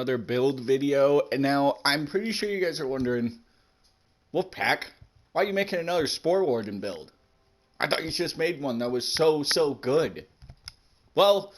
another build video. And now, I'm pretty sure you guys are wondering, Wolfpack, why are you making another Spore Warden build? I thought you just made one that was so good. Well,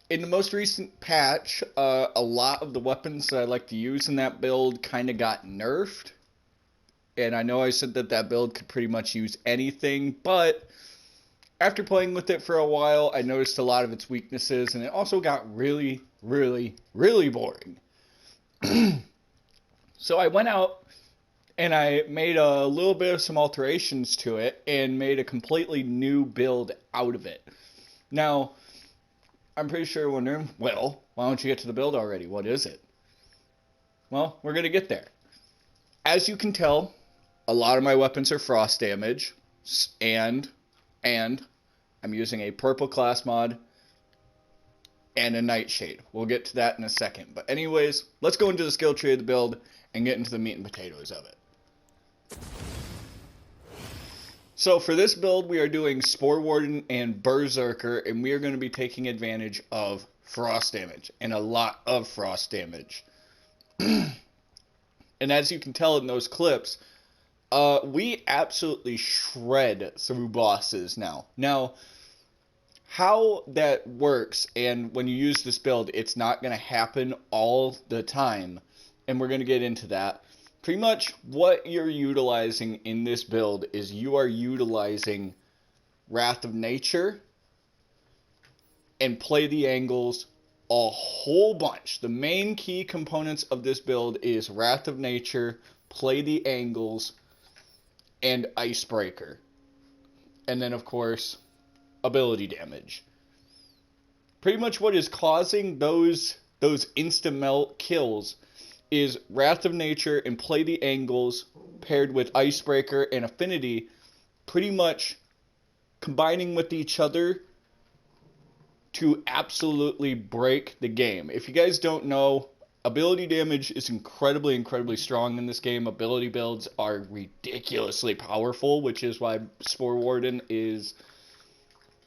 in the most recent patch, a lot of the weapons that I like to use in that build kind of got nerfed. And I know I said that that build could pretty much use anything, but after playing with it for a while, I noticed a lot of its weaknesses, and it also got really boring. So I went out and I made a little bit of some alterations to it and made a completely new build out of it. Now, I'm pretty sure you're wondering, well, why don't you get to the build already? What is it? Well, we're going to get there. As you can tell, a lot of my weapons are frost damage, and I'm using a purple class mod and a nightshade. We'll get to that in a second. But anyways, let's go into the skill tree of the build and get into the meat and potatoes of it. So for this build, we are doing Spore Warden and Brr Zerker, and we are going to be taking advantage of frost damage, and a lot of frost damage. And as you can tell in those clips, we absolutely shred through bosses now. Now, how that works, and when you use this build, it's not going to happen all the time, and we're going to get into that. Pretty much what you're utilizing in this build is you are utilizing Wrath of Nature and Play the Angles a whole bunch. The main key components of this build is Wrath of Nature, Play the Angles, and Icebreaker. And then, of course, ability damage. Pretty much what is causing those insta-melt kills is Wrath of Nature and Play the Angles paired with Icebreaker and Affinity pretty much combining with each other to absolutely break the game. If you guys don't know, ability damage is incredibly strong in this game. Ability builds are ridiculously powerful, which is why Spore Warden is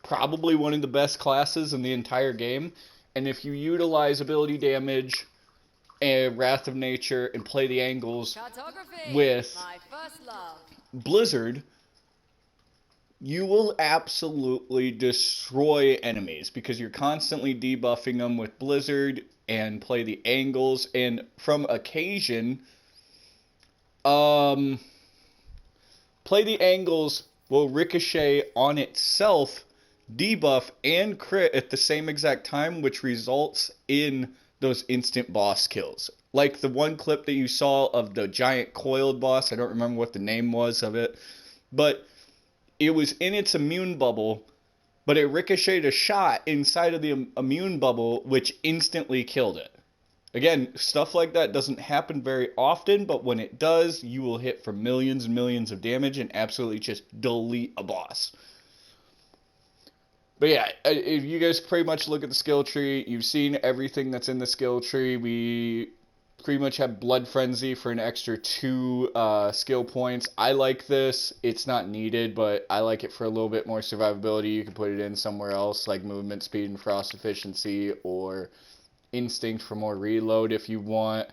probably one of the best classes in the entire game. And if you utilize ability damage and Wrath of Nature and Play the Angles with Blizzard, you will absolutely destroy enemies because you're constantly debuffing them with Blizzard and Play the Angles, and from occasion, Play the Angles will ricochet on itself, debuff, and crit at the same exact time, which results in those instant boss kills. Like the one clip that you saw of the giant coiled boss, I don't remember what the name was of it, but it was in its immune bubble, but it ricocheted a shot inside of the immune bubble, which instantly killed it. Again, stuff like that doesn't happen very often, but when it does, you will hit for millions and millions of damage and absolutely just delete a boss. But yeah, if you guys pretty much look at the skill tree, you've seen everything that's in the skill tree. We pretty much have Blood Frenzy for an extra 2 skill points. I like this. It's not needed, but I like it for a little bit more survivability. You can put it in somewhere else, like Movement Speed and Frost Efficiency, or Instinct for more reload if you want.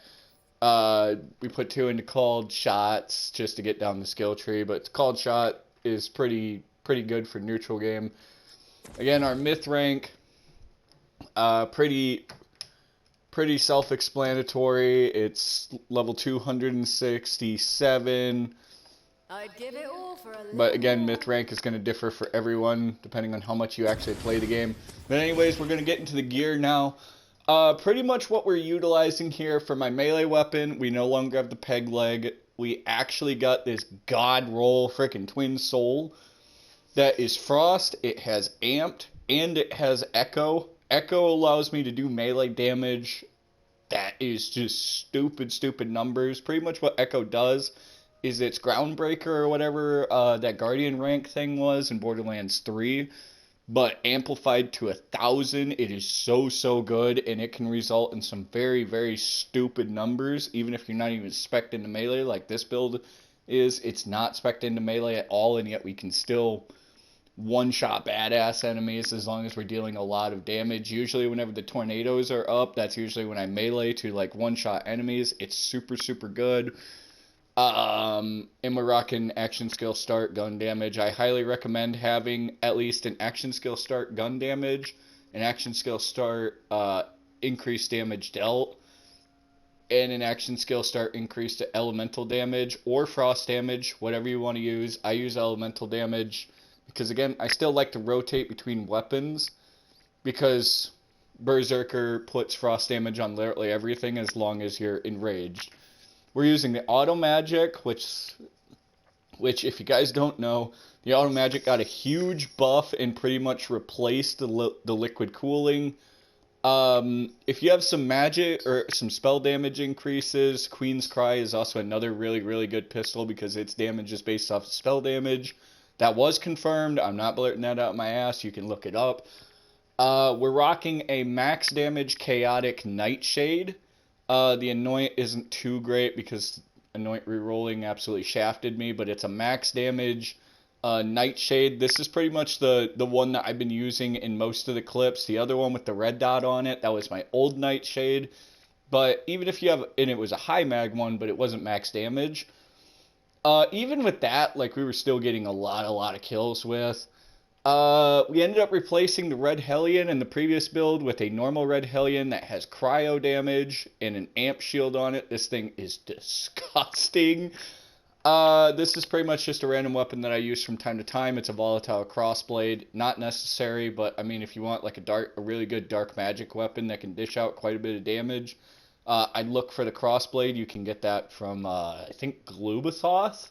We put 2 into Called Shots just to get down the skill tree, but Called Shot is pretty good for neutral game. Again, our myth rank, pretty self-explanatory. It's level 267. I'd give it all for a but again, myth rank is going to differ for everyone depending on how much you actually play the game. But anyways, we're going to get into the gear now. Pretty much what we're utilizing here for my melee weapon, we no longer have the peg leg. We actually got this god roll freaking twin soul. That is frost, it has amped, and it has echo. Echo allows me to do melee damage. That is just stupid numbers. Pretty much what Echo does is it's Groundbreaker or whatever that Guardian rank thing was in Borderlands 3, but amplified to 1,000. It is so good, and it can result in some very stupid numbers, even if you're not even spec'd into melee like this build is. It's not spec'd into melee at all, and yet we can still one-shot badass enemies as long as we're dealing a lot of damage. Usually whenever the tornadoes are up, that's usually when I melee to like one-shot enemies. It's super, super good. And we're rocking action skill start gun damage. I highly recommend having at least an action skill start gun damage, an action skill start increased damage dealt, and an action skill start increased elemental damage or frost damage, whatever you want to use. I use elemental damage because, again, I still like to rotate between weapons because Brr Zerker puts frost damage on literally everything as long as you're enraged. We're using the auto magic, which if you guys don't know, the auto magic got a huge buff and pretty much replaced the liquid cooling. If you have some magic or some spell damage increases, Queen's Cry is also another really, really good pistol because its damage is based off of spell damage. That was confirmed. I'm not blurting that out my ass. You can look it up. We're rocking a max damage chaotic Nightshade. The Anoint isn't too great because Anoint rerolling absolutely shafted me, but it's a max damage Nightshade. This is pretty much the one that I've been using in most of the clips. The other one with the red dot on it, that was my old Nightshade. But even if you have, and it was a high mag one, but it wasn't max damage. Even with that, like, we were still getting a lot of kills with. We ended up replacing the Red Hellion in the previous build with a normal Red Hellion that has cryo damage and an amp shield on it. This thing is disgusting. This is pretty much just a random weapon that I use from time to time. It's a volatile crossblade. Not necessary, but I mean, if you want like a really good dark magic weapon that can dish out quite a bit of damage, I'd look for the crossblade. You can get that from, I think, Glubithoth,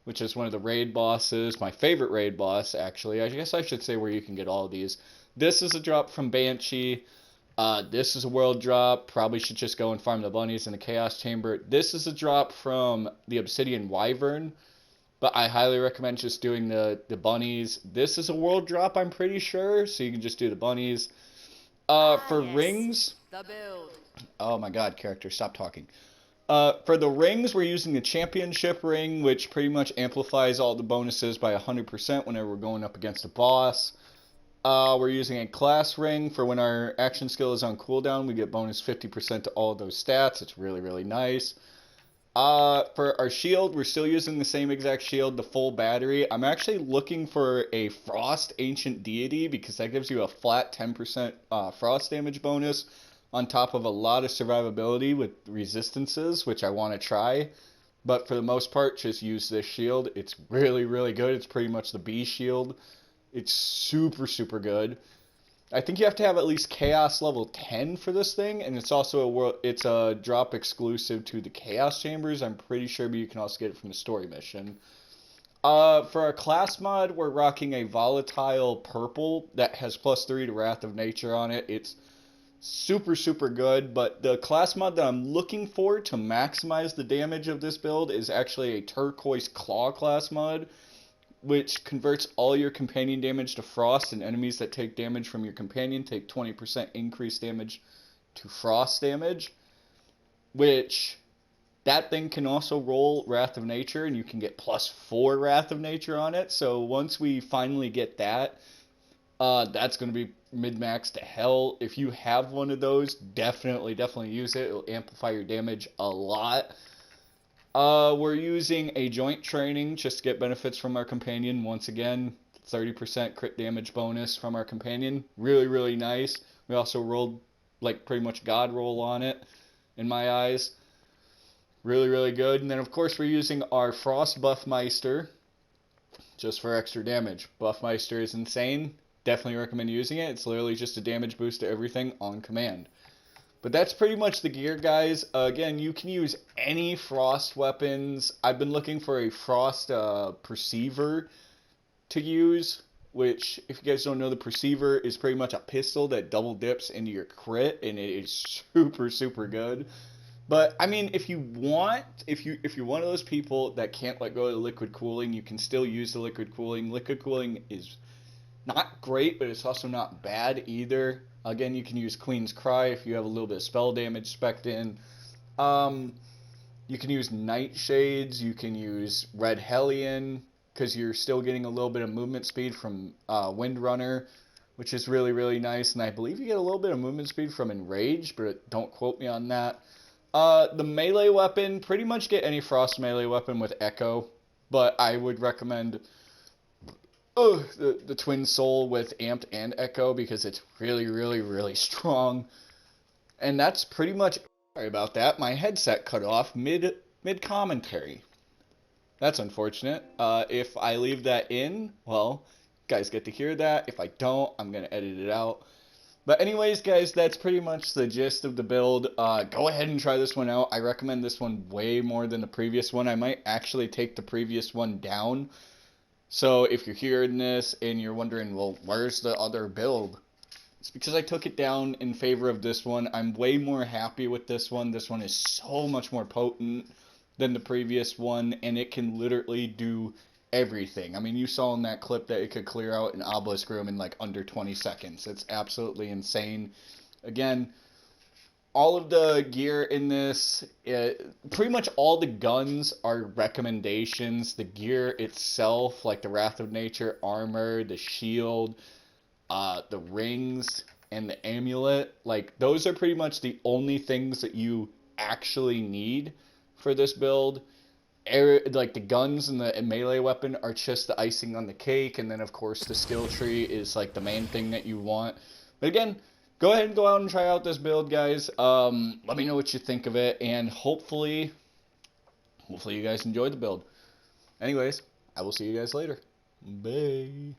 which is one of the raid bosses. My favorite raid boss, actually. I guess I should say where you can get all of these. This is a drop from Banshee. This is a world drop. Probably should just go and farm the bunnies in the Chaos Chamber. This is a drop from the Obsidian Wyvern, but I highly recommend just doing the bunnies. This is a world drop, I'm pretty sure, so you can just do the bunnies. For yes. rings... The build. Oh my god, character, stop talking. For the rings, we're using the Championship Ring, which pretty much amplifies all the bonuses by 100% whenever we're going up against a boss. We're using a Class Ring for when our action skill is on cooldown. We get bonus 50% to all of those stats. It's really, really nice. For our shield, we're still using the same exact shield, the full battery. I'm actually looking for a Frost Ancient Deity because that gives you a flat 10% Frost damage bonus on top of a lot of survivability with resistances, which I want to try. But for the most part, just use this shield. It's really, really good. It's pretty much the B shield. It's super, super good. I think you have to have at least Chaos level 10 for this thing, and it's also it's a drop exclusive to the Chaos Chambers. I'm pretty sure, but you can also get it from the story mission. For our class mod, we're rocking a volatile purple that has +3 to Wrath of Nature on it. It's super, super good, but the class mod that I'm looking for to maximize the damage of this build is actually a turquoise claw class mod, which converts all your companion damage to frost, and enemies that take damage from your companion take 20% increased damage to frost damage, which that thing can also roll Wrath of Nature, and you can get +4 Wrath of Nature on it. So once we finally get that, that's going to be mid-max to hell. If you have one of those, definitely use it. It'll amplify your damage a lot. We're using a joint training just to get benefits from our companion. Once again, 30% crit damage bonus from our companion. Really, really nice. We also rolled like pretty much God roll on it, in my eyes. Really, really good. And then of course we're using our Frost Buffmeister just for extra damage. Buffmeister is insane. Definitely recommend using it. It's literally just a damage boost to everything on command. But that's pretty much the gear, guys. Again, you can use any frost weapons. I've been looking for a frost perceiver to use, which, if you guys don't know, the perceiver is pretty much a pistol that double dips into your crit, and it is super, super good. But I mean, if you're one of those people that can't let go of the liquid cooling, you can still use the liquid cooling. Liquid cooling is not great, but it's also not bad either. Again, you can use Queen's Cry if you have a little bit of spell damage spec'd in. You can use Nightshades, you can use Red Hellion. because you're still getting a little bit of movement speed from Windrunner, which is really, really nice. And I believe you get a little bit of movement speed from Enrage, but don't quote me on that. The melee weapon, pretty much get any frost melee weapon with Echo, but I would recommend the Twin Soul with Amped and Echo because it's really, really, really strong. And that's pretty much... Sorry about that. My headset cut off mid-commentary. That's unfortunate. If I leave that in, well, guys get to hear that. If I don't, I'm going to edit it out. But anyways, guys, that's pretty much the gist of the build. Go ahead and try this one out. I recommend this one way more than the previous one. I might actually take the previous one down. So if you're hearing this and you're wondering, well, where's the other build? It's because I took it down in favor of this one. I'm way more happy with this one. This one is so much more potent than the previous one, and it can literally do everything. I mean, you saw in that clip that it could clear out an obelisk room in like under 20 seconds. It's absolutely insane. Again, all of the gear in this, pretty much all the guns are recommendations. The gear itself, like the Wrath of Nature armor, the shield, the rings, and the amulet, like those are pretty much the only things that you actually need for this build. Like the guns and the melee weapon are just the icing on the cake, and then of course the skill tree is like the main thing that you want. But again, go ahead and go out and try out this build, guys. Let me know what you think of it, and hopefully you guys enjoyed the build. Anyways, I will see you guys later. Bye.